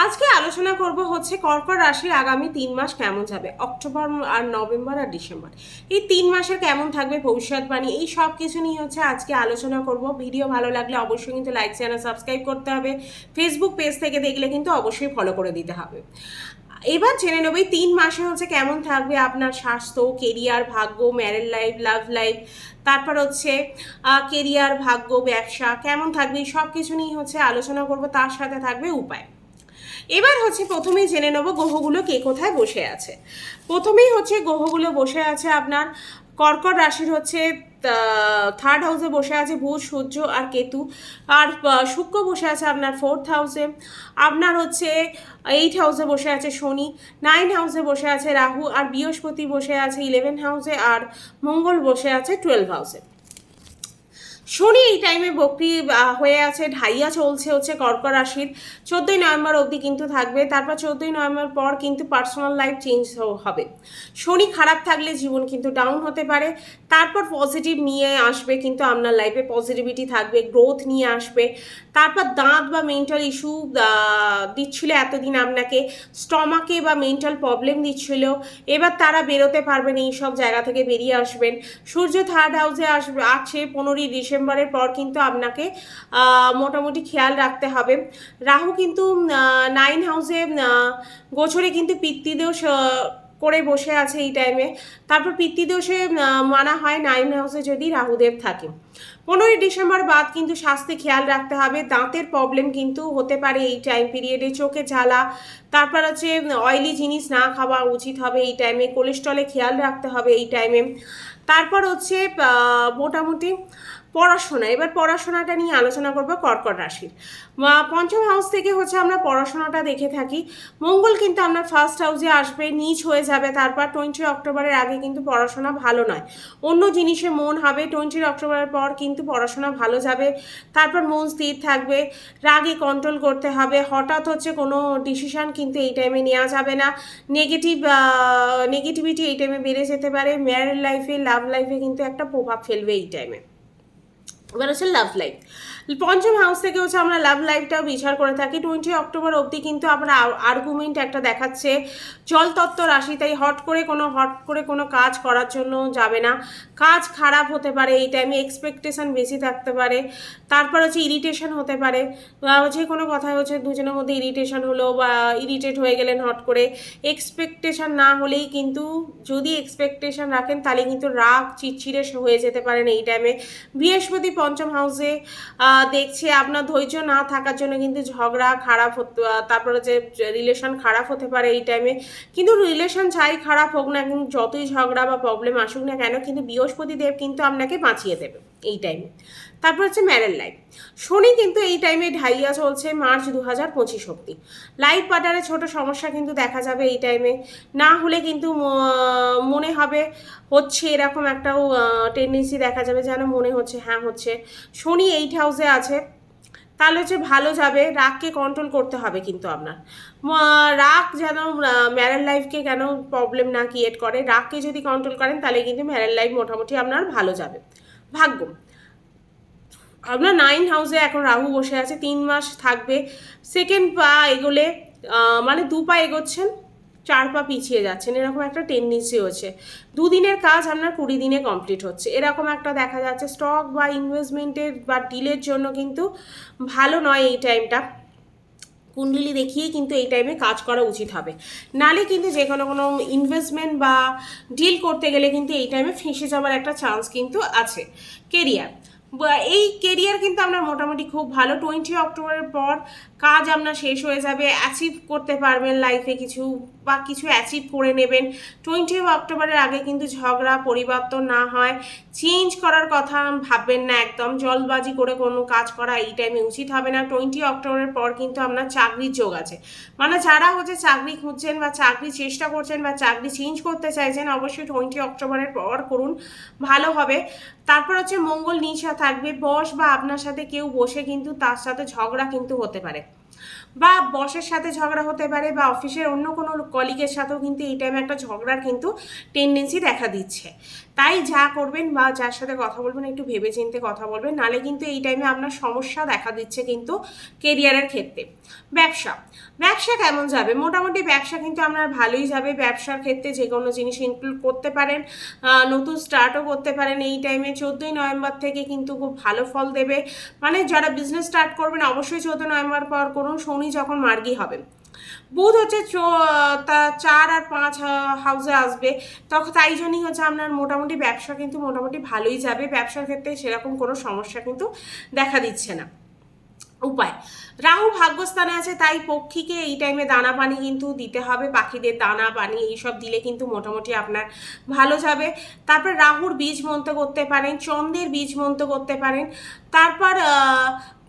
আজকে আলোচনা করব হচ্ছে কর্কট রাশির আগামী 3 মাস কেমন যাবে, অক্টোবর আর নভেম্বর আর ডিসেম্বর। এই 3 মাসের কেমন থাকবে ভবিষ্যৎবাণী, এই সব কিছু নিয়ে হচ্ছে আজকে আলোচনা করব। ভিডিও ভালো লাগলে অবশ্যই কিন্তু লাইক চ্যানেল সাবস্ক্রাইব করতে হবে। ফেসবুক পেজ থেকে দেখলে কিন্তু অবশ্যই ফলো করে দিতে হবে। এবার জেনে নেব এই 3 মাসে হচ্ছে কেমন থাকবে আপনার স্বাস্থ্য, কেরিয়ার, ভাগ্য, ম্যারেড লাইফ, লাভ লাইফ। তারপর হচ্ছে কেরিয়ার, ভাগ্য, ব্যবসা কেমন থাকবে, এই সব কিছু নিয়ে হচ্ছে আলোচনা করব। তার সাথে থাকবে উপায়। এবার হচ্ছে প্রথমেই জেনে নেব গ্রহগুলো কে কোথায় বসে আছে। প্রথমেই হচ্ছে গ্রহগুলো বসে আছে আপনার কর্কট রাশির হচ্ছে থার্ড হাউসে বসে আছে বুধ, সূর্য আর কেতু। আর শুক্র বসে আছে আপনার 4th হাউসে। আপনার হচ্ছে 8th হাউসে বসে আছে শনি, 9th হাউসে বসে আছে রাহু, আর বৃহস্পতি বসে আছে 11th হাউসে, আর মঙ্গল বসে আছে 12th হাউসে। শনি এই টাইমে বক্রি হয়ে আছে, ঢাইয়া চলছে হচ্ছে কর্কট রাশির। 14ই নভেম্বর অবধি কিন্তু থাকবে। তারপর 14ই নভেম্বর পর কিন্তু পার্সোনাল লাইফ চেঞ্জ হবে। শনি খারাপ থাকলে জীবন কিন্তু ডাউন হতে পারে। তারপর পজিটিভ নিয়ে আসবে, কিন্তু আপনার লাইফে পজিটিভিটি থাকবে, গ্রোথ নিয়ে আসবে। তারপর দাঁত বা মেন্টাল ইস্যু দিচ্ছিল এতদিন আপনাকে, স্টমাকে বা মেন্টাল প্রবলেম দিচ্ছিল, এবার তারা বেরোতে পারবেন, এই সব জায়গা থেকে বেরিয়ে আসবেন। সূর্য থার্ড হাউসে আসবে আছে 15ই ডিসেম্বরের পর, কিন্তু আপনাকে মোটামুটি খেয়াল রাখতে হবে। রাহু কিন্তু 9th হাউসে গোচরে কিন্তু পিতৃদোষ করে বসে আছে এই টাইমে। তারপর পিতৃদোষে মানা হয় 9th হাউসে যদি রাহুদেব থাকে। 15ই ডিসেম্বর বাদ কিন্তু স্বাস্থ্যে খেয়াল রাখতে হবে। দাঁতের প্রবলেম কিন্তু হতে পারে এই টাইম পিরিয়ডে, চোখে জ্বালা। তারপর হচ্ছে অয়েলি জিনিস না খাওয়া উচিত হবে এই টাইমে, কোলেস্ট্রলে খেয়াল রাখতে হবে এই টাইমে। তারপর হচ্ছে মোটামুটি পড়াশোনা। এবার পড়াশোনাটা নিয়ে আলোচনা করবো কর্কট রাশির। পঞ্চম হাউস থেকে হচ্ছে আমরা পড়াশোনাটা দেখে থাকি। মঙ্গল কিন্তু আপনার ফার্স্ট হাউসে আসবে, নিচ হয়ে যাবে। তারপর 20 অক্টোবরের আগে কিন্তু পড়াশোনা ভালো নয়, অন্য জিনিসে মন হবে। 20 অক্টোবরের পর কিন্তু পড়াশোনা ভালো যাবে। তারপর মন স্থির থাকবে, রাগে কন্ট্রোল করতে হবে। হঠাৎ হচ্ছে কোনো ডিসিশন কিন্তু এই টাইমে নেওয়া যাবে না। নেগেটিভিটি এই টাইমে বেড়ে যেতে পারে। ম্যারিড লাইফে, লাভ লাইফে কিন্তু একটা প্রভাব ফেলবে এই টাইমে। এবার হচ্ছে লাভ লাইফ। পঞ্চম হাউস থেকে হচ্ছে আমরা লাভ লাইফটাও বিচার করে থাকি। 20 অক্টোবর অবধি কিন্তু আমরা আর্গুমেন্ট একটা দেখাচ্ছে জলতত্ত্ব রাশি, তাই হট করে কোনো কাজ করার জন্য যাবে না। কাজ খারাপ হতে পারে এই টাইমে, এক্সপেকটেশন বেশি থাকতে পারে। তারপর হচ্ছে ইরিটেশন হতে পারে, যে কোনো কথায় হচ্ছে দুজনের মধ্যে ইরিটেশন হলো বা ইরিটেট হয়ে গেলেন হট করে। এক্সপেকটেশন না হলেই কিন্তু, যদি এক্সপেকটেশন রাখেন তাহলে কিন্তু রাগ চিড়চিড়ে হয়ে যেতে পারেন এই টাইমে। বৃহস্পতি পঞ্চম হাউসে দেখছে, আপনার ধৈর্য না থাকার জন্য কিন্তু ঝগড়া খারাপ হতে, তারপরে যে রিলেশন খারাপ হতে পারে এই টাইমে। কিন্তু রিলেশন চাই খারাপ হোক না, কিন্তু যতই ঝগড়া বা প্রবলেম আসুক না কেন, কিন্তু বৃহস্পতি দেব কিন্তু আপনাকে বাঁচিয়ে দেবে এই টাইমে। তারপর হচ্ছে ম্যারেড লাইফ। শনি কিন্তু এই টাইমে ঢাইয়া চলছে মার্চ 2025 অব্দি। লাইফ পার্টনারে ছোট সমস্যা কিন্তু দেখা যাবে এই টাইমে। না হলে কিন্তু মনে হবে হচ্ছে, এরকম একটাও টেন্ডেন্সি দেখা যাবে, যেন মনে হচ্ছে হ্যাঁ হচ্ছে। শনি 8th হাউসে আছে, তাহলে হচ্ছে ভালো যাবে। রাগকে কন্ট্রোল করতে হবে কিন্তু আপনার। রাগ যেন ম্যারেড লাইফকে কেন প্রবলেম না ক্রিয়েট করে। রাগকে যদি কন্ট্রোল করেন তাহলে কিন্তু ম্যারেড লাইফ মোটামুটি আপনার ভালো যাবে। ভাগ্য, আপনার 9th হাউসে এখন রাহু বসে আছে, 3 মাস থাকবে। সেকেন্ড পা এগোলে মানে 2 পা এগোচ্ছেন, 4 পা পিছিয়ে যাচ্ছেন, এরকম একটা টেন্ডেন্সি হচ্ছে। 2 দিনের কাজ আপনার 20 দিনে কমপ্লিট হচ্ছে, এরকম একটা দেখা যাচ্ছে। স্টক বা ইনভেস্টমেন্টের বা ডিলের জন্য কিন্তু ভালো নয় এই টাইমটা। কুণ্ডলি দেখিয়েই কিন্তু এই টাইমে কাজ করা উচিত হবে, নালে কিন্তু যে কোনো ইনভেস্টমেন্ট বা ডিল করতে গেলে কিন্তু এই টাইমে ফেঁসে যাওয়ার একটা চান্স কিন্তু আছে। কেরিয়ার, এই কেরিয়ার কিন্তু আপনার মোটামুটি খুব ভালো। 20 অক্টোবরের পর কাজ আপনার শেষ হয়ে যাবে, অ্যাচিভ করতে পারবেন লাইফে কিছু, বা কিছু অ্যাচিভ করে নেবেন। 20 অক্টোবরের আগে কিন্তু ঝগড়া পরিবর্তন না হয়, চেঞ্জ করার কথা ভাববেন না একদম। জলবাজি করে কোনো কাজ করা এই টাইমে উচিত হবে না। 20 অক্টোবরের পর কিন্তু আপনার চাকরির যোগ আছে, মানে যারা হচ্ছে চাকরি খুঁজছেন বা চাকরি চেষ্টা করছেন বা চাকরি চেঞ্জ করতে চাইছেন, অবশ্যই 20 অক্টোবরের পর করুন, ভালো হবে। তারপর হচ্ছে মঙ্গল নিচে থাকবে, বস বা আপনার সাথে কেউ বসে কিন্তু তার সাথে ঝগড়া কিন্তু হতে পারে। বা বসের সাথে ঝগড়া হতে পারে, বা অফিসের অন্য কোনো কলিগের সাথেও কিন্তু এই টাইমে একটা ঝগড়ার কিন্তু টেন্ডেন্সি দেখা দিচ্ছে। তাই যা করবেন বা যার সাথে কথা বলবেন একটু ভেবেচিন্তে কথা বলবেন, নাহলে কিন্তু এই টাইমে আপনার সমস্যা দেখা দিচ্ছে কিন্তু কেরিয়ারের ক্ষেত্রে। ব্যবসা কেমন যাবে? মোটামুটি ব্যবসা কিন্তু আপনার ভালোই যাবে। ব্যবসার ক্ষেত্রে যে কোনো জিনিস ইনক্লুড করতে পারেন, নতুন স্টার্টও করতে পারেন এই টাইমে। 14ই নভেম্বর থেকে কিন্তু খুব ভালো ফল দেবে। মানে যারা বিজনেস স্টার্ট করবেন অবশ্যই 14 নভেম্বর পর করুন, শনি যখন মার্গী হবেন। বুধ হচ্ছে 4 আর 5 হাউসে আসবে, তখন তাই জন্যই হচ্ছে আপনার মোটামুটি ব্যবসা কিন্তু মোটামুটি ভালোই যাবে। ব্যবসার ক্ষেত্রে সেরকম কোনো সমস্যা কিন্তু দেখা দিচ্ছে না। উপায়, রাহু ভাগ্যস্থানে আছে, তাই পক্ষীকে এই টাইমে দানা পানি কিন্তু দিতে হবে। পাখিদের দানা পানি এইসব দিলে কিন্তু মোটামুটি আপনার ভালো যাবে। তারপর রাহুর বীজ মন্ত্র করতে পারেন, চন্দ্রের বীজ মন্ত্র করতে পারেন। তারপর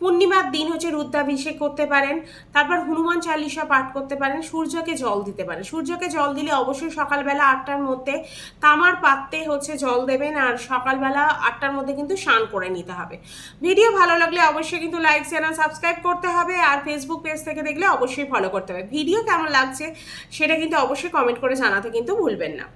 পূর্ণিমার দিন হচ্ছে রুদ্রাভিষেক করতে পারেন। তারপর হনুমান চালিসা পাঠ করতে পারেন। সূর্যকে জল দিতে পারেন। সূর্যকে জল দিলে অবশ্যই সকালবেলা 8টার মধ্যে তামার পাত্রে হচ্ছে জল দেবেন, আর সকালবেলা 8টার মধ্যে কিন্তু স্নান করে নিতে হবে। ভিডিও ভালো লাগলে অবশ্যই কিন্তু লাইক চ্যানেল সাবস্ক্রাইব করতে হবে, আর ফেসবুক পেজ থেকে দেখলে অবশ্যই ফলো করতে হবে। ভিডিও কেমন লাগছে সেটা কিন্তু অবশ্যই কমেন্ট করে জানাতে কিন্তু ভুলবেন না।